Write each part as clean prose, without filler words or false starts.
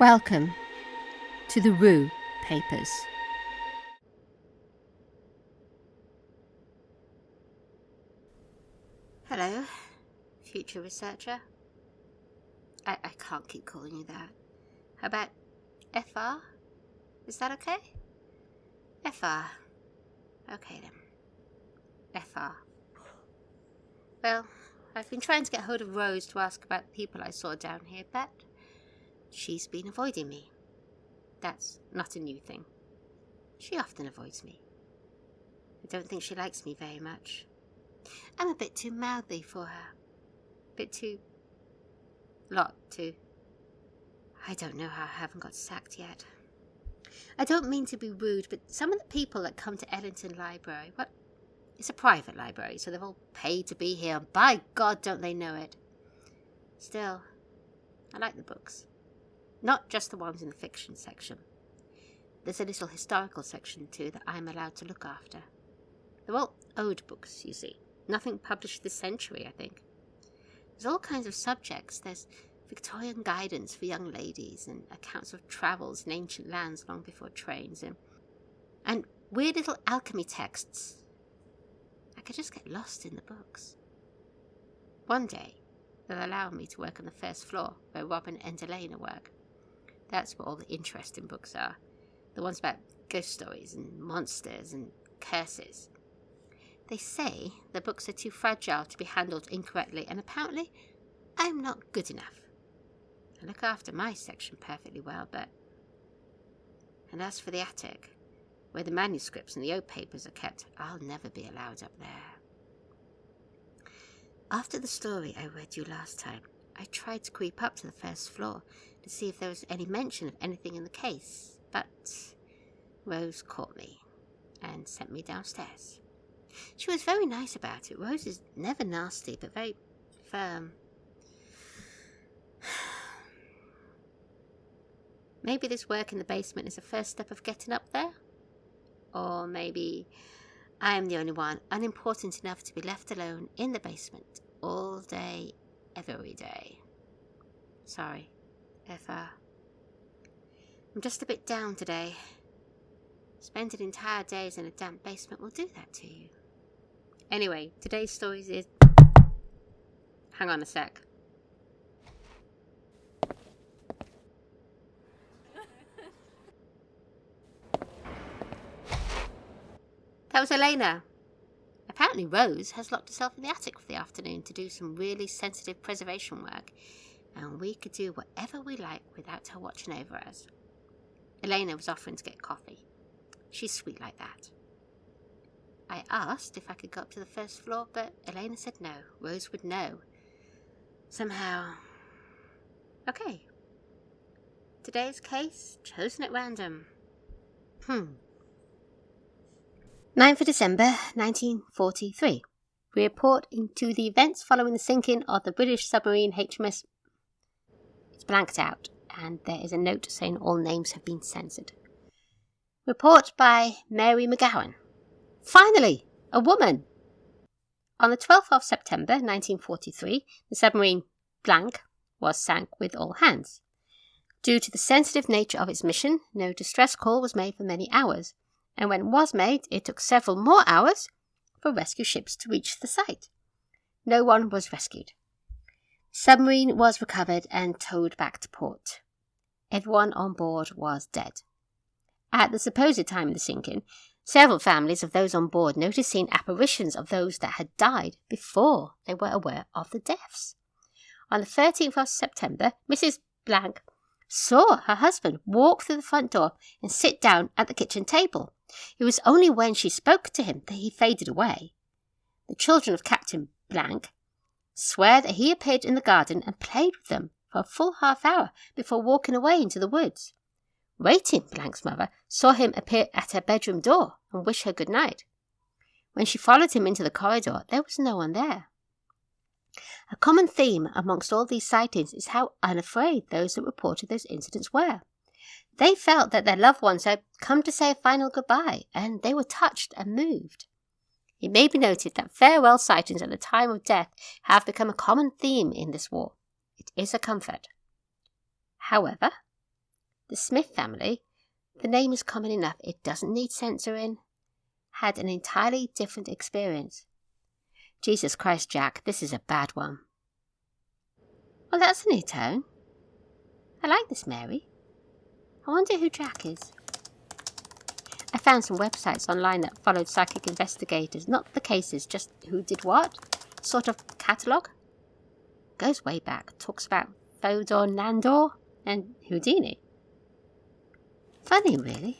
Welcome to the Rue Papers. Hello, future researcher. I can't keep calling you that. How about FR? Is that okay? FR. Okay then. FR. Well, I've been trying to get hold of Rose to ask about the people I saw down here, but she's been avoiding me. That's not a new thing. She often avoids me. I don't think she likes me very much. I'm a bit too mouthy for her. A bit too... I don't know how I haven't got sacked yet. I don't mean to be rude, but some of the people that come to Ellington Library, it's a private library, so they've all paid to be here, and by God don't they know it. Still, I like the books. Not just the ones in the fiction section. There's a little historical section too that I'm allowed to look after. They're all old books, you see. Nothing published this century, I think. There's all kinds of subjects. There's Victorian guidance for young ladies and accounts of travels in ancient lands long before trains and weird little alchemy texts. I could just get lost in the books. One day, they'll allow me to work on the first floor where Robin and Elena work. That's where all the interesting books are. The ones about ghost stories and monsters and curses. They say the books are too fragile to be handled incorrectly, and apparently I'm not good enough. I look after my section perfectly well, but... And as for the attic, where the manuscripts and the old papers are kept, I'll never be allowed up there. After the story I read you last time, I tried to creep up to the first floor to see if there was any mention of anything in the case, but Rose caught me and sent me downstairs. She was very nice about it. Rose is never nasty, but very firm. Maybe this work in the basement is the first step of getting up there? Or maybe I am the only one unimportant enough to be left alone in the basement all day, every day. Sorry, FR. I'm just a bit down today. Spending entire days in a damp basement will do that to you. Anyway, today's stories is... Hang on a sec. That was Elena. Apparently Rose has locked herself in the attic for the afternoon to do some really sensitive preservation work, and we could do whatever we like without her watching over us. Elena was offering to get coffee. She's sweet like that. I asked if I could go up to the first floor, but Elena said no. Rose would know. Somehow. Okay. Today's case, chosen at random. 9th of December, 1943. We report into the events following the sinking of the British submarine HMS... It's blanked out, and there is a note saying all names have been censored. Report by Mary McGowan. Finally, a woman! On the 12th of September 1943, the submarine Blank was sank with all hands. Due to the sensitive nature of its mission, no distress call was made for many hours, and when it was made, it took several more hours for rescue ships to reach the site. No one was rescued. The submarine was recovered and towed back to port. Everyone on board was dead. At the supposed time of the sinking, several families of those on board noticed seeing apparitions of those that had died before they were aware of the deaths. On the 13th of September, Mrs. Blank saw her husband walk through the front door and sit down at the kitchen table. It was only when she spoke to him that he faded away. The children of Captain Blank swear that he appeared in the garden and played with them for a full half-hour before walking away into the woods. Waiting, Blank's mother saw him appear at her bedroom door and wish her good night. When she followed him into the corridor, there was no one there. A common theme amongst all these sightings is how unafraid those that reported those incidents were. They felt that their loved ones had come to say a final goodbye, and they were touched and moved. It may be noted that farewell sightings at the time of death have become a common theme in this war. It is a comfort. However, The Smith family, the name is common enough, it doesn't need censoring, had an entirely different experience. Jesus Christ, Jack, this is a bad one. Well, that's a new tone. I like this, Mary. I wonder who Jack is. I found some websites online that followed psychic investigators, not the cases, just who did what, sort of catalogue. Goes way back, talks about Fodor Nandor and Houdini. Funny, really.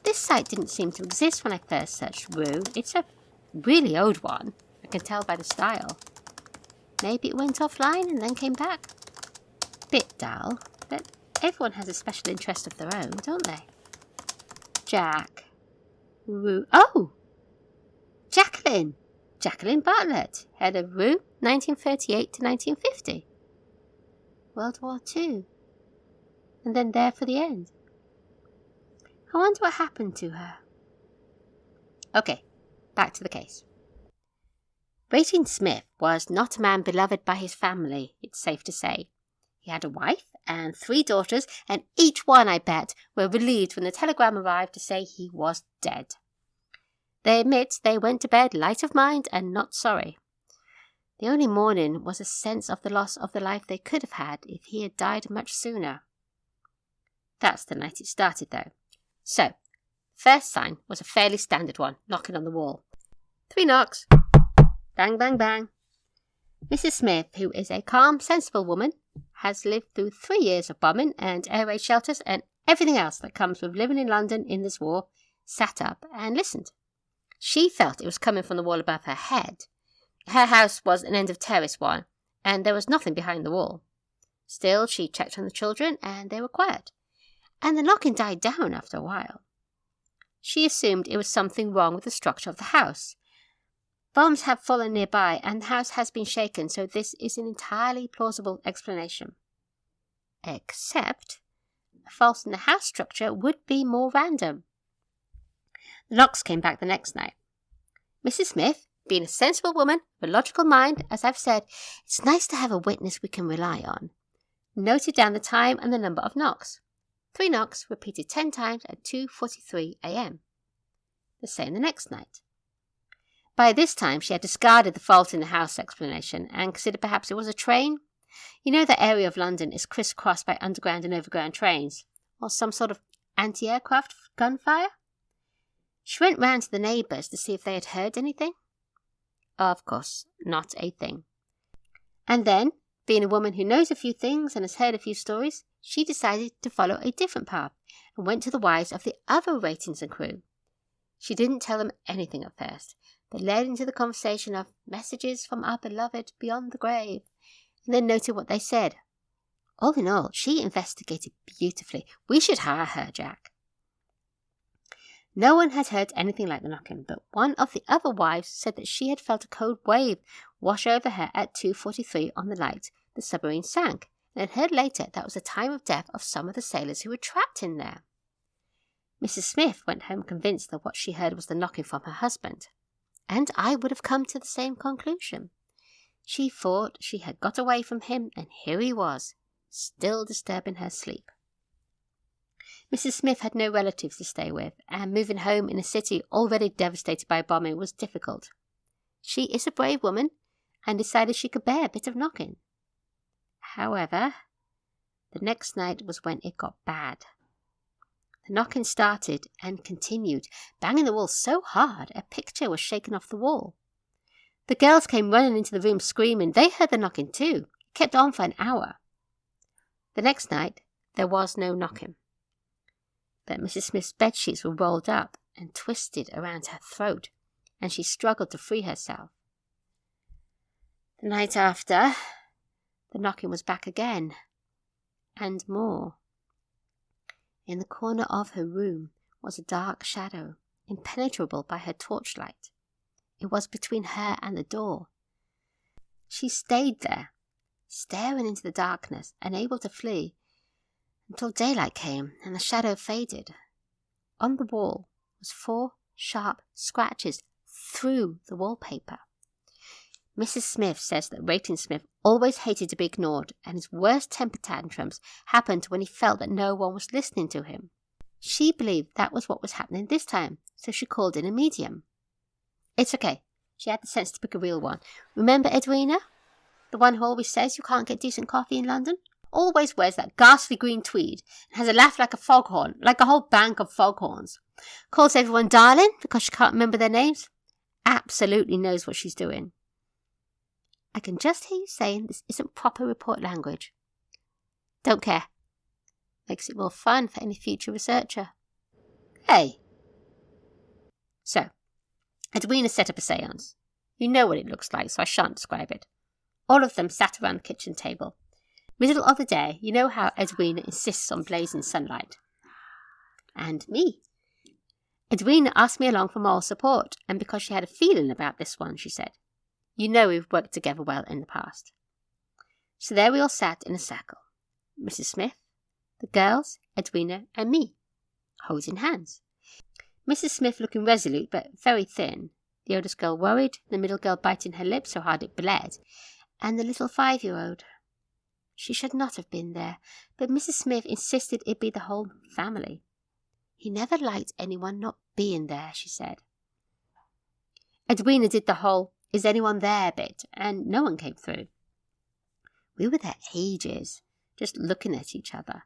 This site didn't seem to exist when I first searched Rue. It's a really old one. I can tell by the style. Maybe it went offline and then came back. Bit dull, but everyone has a special interest of their own, don't they? Jack. Rue. Oh! Jacqueline! Jacqueline Bartlett, head of Rue, 1938 to 1950. World War II. And then there for the end. I wonder what happened to her. Okay, back to the case. Rayton Smith was not a man beloved by his family, it's safe to say. He had a wife and 3 daughters, and each one, I bet, were relieved when the telegram arrived to say he was dead. They admit they went to bed light of mind and not sorry. The only mourning was a sense of the loss of the life they could have had if he had died much sooner. That's the night it started, though. So, first sign was a fairly standard one, knocking on the wall. 3 knocks. Bang, bang, bang. Mrs. Smith, who is a calm, sensible woman, has lived through 3 years of bombing and air raid shelters and everything else that comes with living in London in this war, sat up and listened. She felt it was coming from the wall above her head. Her house was an end of terrace one, and there was nothing behind the wall. Still, she checked on the children, and they were quiet, and the knocking died down after a while. She assumed it was something wrong with the structure of the house. Bombs have fallen nearby, and the house has been shaken, so this is an entirely plausible explanation. Except, a fault in the house structure would be more random. The knocks came back the next night. Mrs. Smith, being a sensible woman with a logical mind, as I've said, it's nice to have a witness we can rely on, noted down the time and the number of knocks. 3 knocks repeated 10 times at 2:43 a.m. The same the next night. By this time she had discarded the fault in the house explanation and considered perhaps it was a train. You know that area of London is crisscrossed by underground and overground trains, or some sort of anti-aircraft gunfire? She went round to the neighbours to see if they had heard anything. Of course, not a thing. And then, being a woman who knows a few things and has heard a few stories, she decided to follow a different path and went to the wives of the other Raytons and crew. She didn't tell them anything at first, but led into the conversation of messages from our beloved beyond the grave, and then noted what they said. All in all, she investigated beautifully. We should hire her, Jack. No one had heard anything like the knocking, but one of the other wives said that she had felt a cold wave wash over her at 2:43 on the night the submarine sank, and had heard later that was the time of death of some of the sailors who were trapped in there. Mrs. Smith went home convinced that what she heard was the knocking from her husband, and I would have come to the same conclusion. She thought she had got away from him, and here he was, still disturbing her sleep. Mrs. Smith had no relatives to stay with, and moving home in a city already devastated by bombing was difficult. She is a brave woman, and decided she could bear a bit of knocking. However, the next night was when it got bad. The knocking started and continued, banging the wall so hard a picture was shaken off the wall. The girls came running into the room screaming. They heard the knocking too. It kept on for an hour. The next night, there was no knocking. But Mrs. Smith's bedsheets were rolled up and twisted around her throat, and she struggled to free herself. The night after, the knocking was back again, and more. In the corner of her room was a dark shadow, impenetrable by her torchlight. It was between her and the door. She stayed there, staring into the darkness, unable to flee, until daylight came and the shadow faded. On the wall was 4 sharp scratches through the wallpaper. Mrs. Smith says that Rating Smith always hated to be ignored, and his worst temper tantrums happened when he felt that no one was listening to him. She believed that was what was happening this time, so she called in a medium. It's okay. She had the sense to pick a real one. Remember Edwina? The one who always says you can't get decent coffee in London? Always wears that ghastly green tweed and has a laugh like a foghorn, like a whole bank of foghorns. Calls everyone darling because she can't remember their names. Absolutely knows what she's doing. I can just hear you saying this isn't proper report language. Don't care. Makes it more fun for any future researcher. Hey. So, Edwina set up a séance. You know what it looks like, so I shan't describe it. All of them sat around the kitchen table. Middle of the day, you know how Edwina insists on blazing sunlight. And me. Edwina asked me along for moral support, and because she had a feeling about this one, she said, "You know we've worked together well in the past." So there we all sat in a circle. Mrs. Smith, the girls, Edwina, and me, holding hands. Mrs. Smith looking resolute but very thin, the oldest girl worried, the middle girl biting her lip so hard it bled, and the little 5-year-old. She should not have been there, but Mrs. Smith insisted it be the whole family. He never liked anyone not being there, she said. Edwina did the whole "is anyone there" bit, and no one came through. We were there ages, just looking at each other,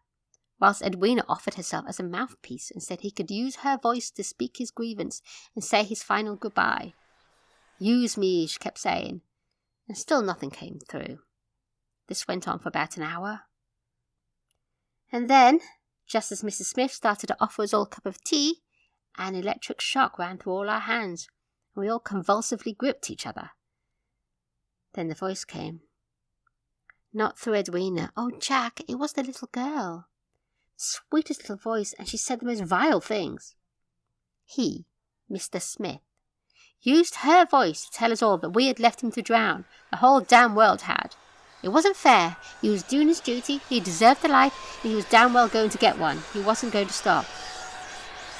whilst Edwina offered herself as a mouthpiece and said he could use her voice to speak his grievance and say his final goodbye. "Use me," she kept saying, and still nothing came through. This went on for about an hour. And then, just as Mrs. Smith started to offer us all a cup of tea, an electric shock ran through all our hands, and we all convulsively gripped each other. Then the voice came. Not through Edwina. Oh, Jack, it was the little girl. Sweetest little voice, and she said the most vile things. He, Mr. Smith, used her voice to tell us all that we had left him to drown. The whole damn world had. It wasn't fair. He was doing his duty. He deserved a life, and he was damn well going to get one. He wasn't going to stop.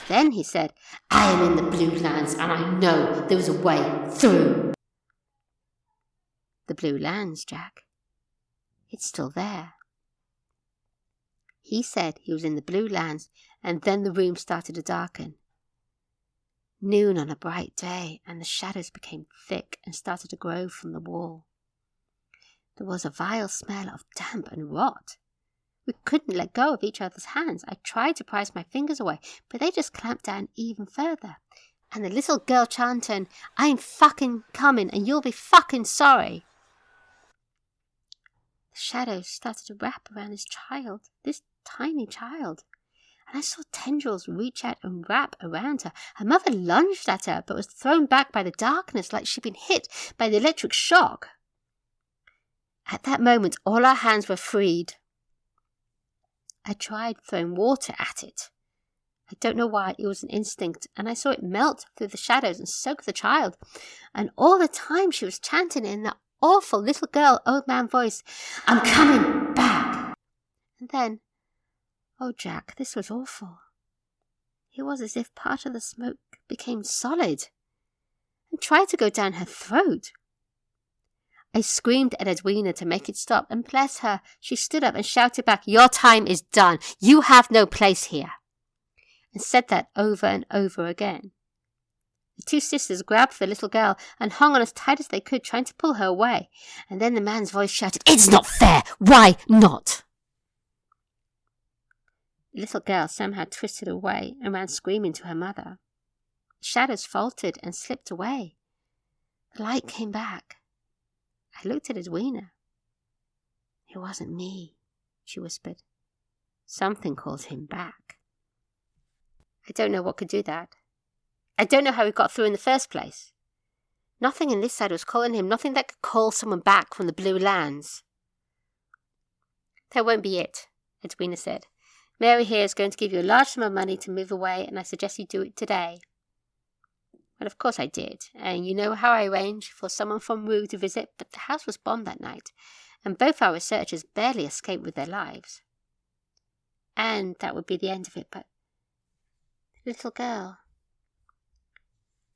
Then he said, "I am in the Blue Lands, and I know there is a way through." The Blue Lands, Jack. It's still there. He said he was in the Blue Lands, and then the room started to darken. Noon on a bright day, and the shadows became thick and started to grow from the wall. There was a vile smell of damp and rot. We couldn't let go of each other's hands. I tried to prise my fingers away, but they just clamped down even further. And the little girl chanting, "I'm fucking coming, and you'll be fucking sorry." The shadows started to wrap around this child, this tiny child. And I saw tendrils reach out and wrap around her. Her mother lunged at her, but was thrown back by the darkness like she'd been hit by the electric shock. At that moment, all our hands were freed. I tried throwing water at it. I don't know why, it was an instinct, and I saw it melt through the shadows and soak the child. And all the time she was chanting in that awful little girl, old man voice, "I'm coming back." And then, oh Jack, this was awful. It was as if part of the smoke became solid and tried to go down her throat. I screamed at Edwina to make it stop, and bless her, she stood up and shouted back, "Your time is done. You have no place here," and said that over and over again. The two sisters grabbed the little girl and hung on as tight as they could, trying to pull her away, and then the man's voice shouted, "It's not fair! Why not?" The little girl somehow twisted away and ran screaming to her mother. The shadows faltered and slipped away. The light came back. I looked at Edwina. "It wasn't me," she whispered. "Something called him back." I don't know what could do that. I don't know how he got through in the first place. Nothing in this side was calling him, nothing that could call someone back from the Blue Lands. "That won't be it," Edwina said. "Mary here is going to give you a large sum of money to move away, and I suggest you do it today." Well, of course I did, and you know how I arranged for someone from Rue to visit, but the house was bombed that night, and both our researchers barely escaped with their lives. And that would be the end of it, but the little girl,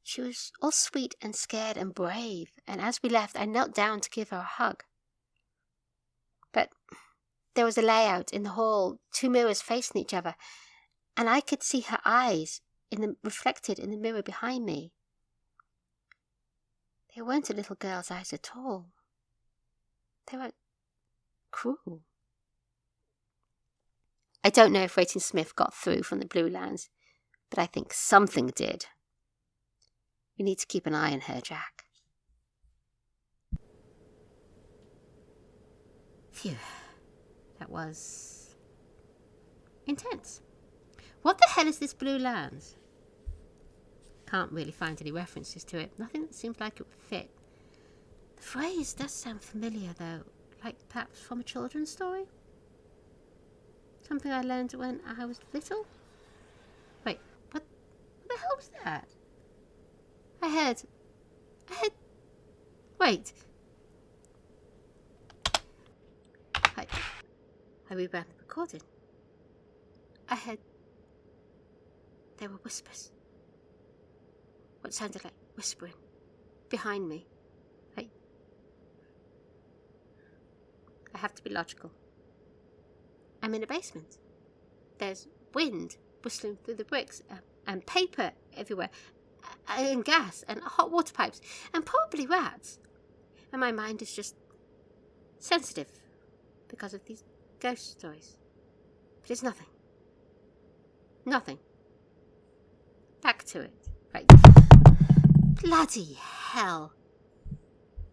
She was all sweet and scared and brave, and as we left, I knelt down to give her a hug. But there was a layout in the hall, 2 mirrors facing each other, and I could see her eyes reflected in the mirror behind me. They weren't a little girl's eyes at all. They were cruel. I don't know if Rayton Smith got through from the Blue Lands, but I think something did. We need to keep an eye on her, Jack. Phew. That was intense. What the hell is this Blue Lands? Can't really find any references to it. Nothing that seems like it would fit. The phrase does sound familiar, though, like perhaps from a children's story. Something I learned when I was little. Wait, what the hell was that? I heard... Wait. I rewound the recording. I heard... There were whispers. What sounded like whispering. Behind me. I have to be logical. I'm in a basement. There's wind whistling through the bricks, and paper everywhere, and gas, and hot water pipes, and probably rats. And my mind is just sensitive because of these ghost stories. But it's nothing. Nothing. Back to it. Right. Bloody hell.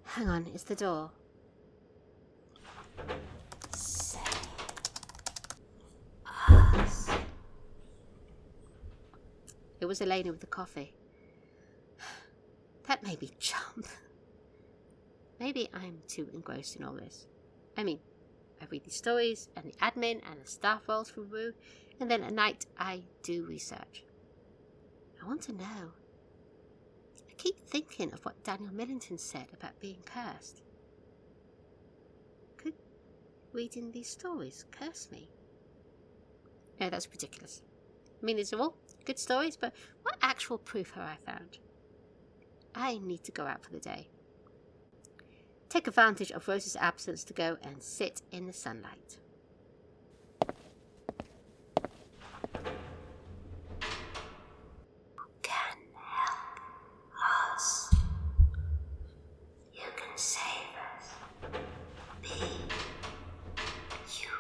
Hang on, it's the door. Say us. It was Elena with the coffee. That made me jump. Maybe I'm too engrossed in all this. I mean, I read these stories and the admin and the staff roles for Rue, and then at night I do research. I want to know. I keep thinking of what Daniel Millington said about being cursed. Could reading these stories curse me? No, that's ridiculous. I mean, these are all good stories, but what actual proof have I found? I need to go out for the day. Take advantage of Rose's absence to go and sit in the sunlight. Can help us. You can save us. Be you.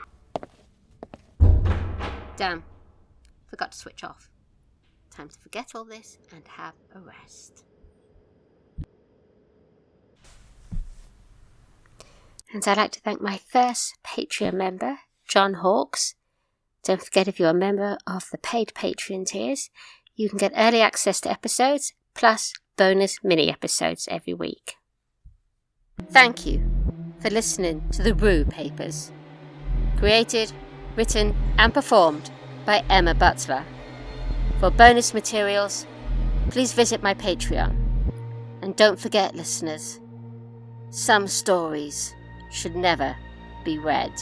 Damn. Forgot to switch off. Time to forget all this and have a rest. And I'd like to thank my first Patreon member, John Hawkes. Don't forget, if you're a member of the paid Patreon tiers, you can get early access to episodes, plus bonus mini episodes every week. Thank you for listening to the Rue Papers. Created, written and performed by Emma Butler. For bonus materials, please visit my Patreon. And don't forget, listeners, some stories should never be read.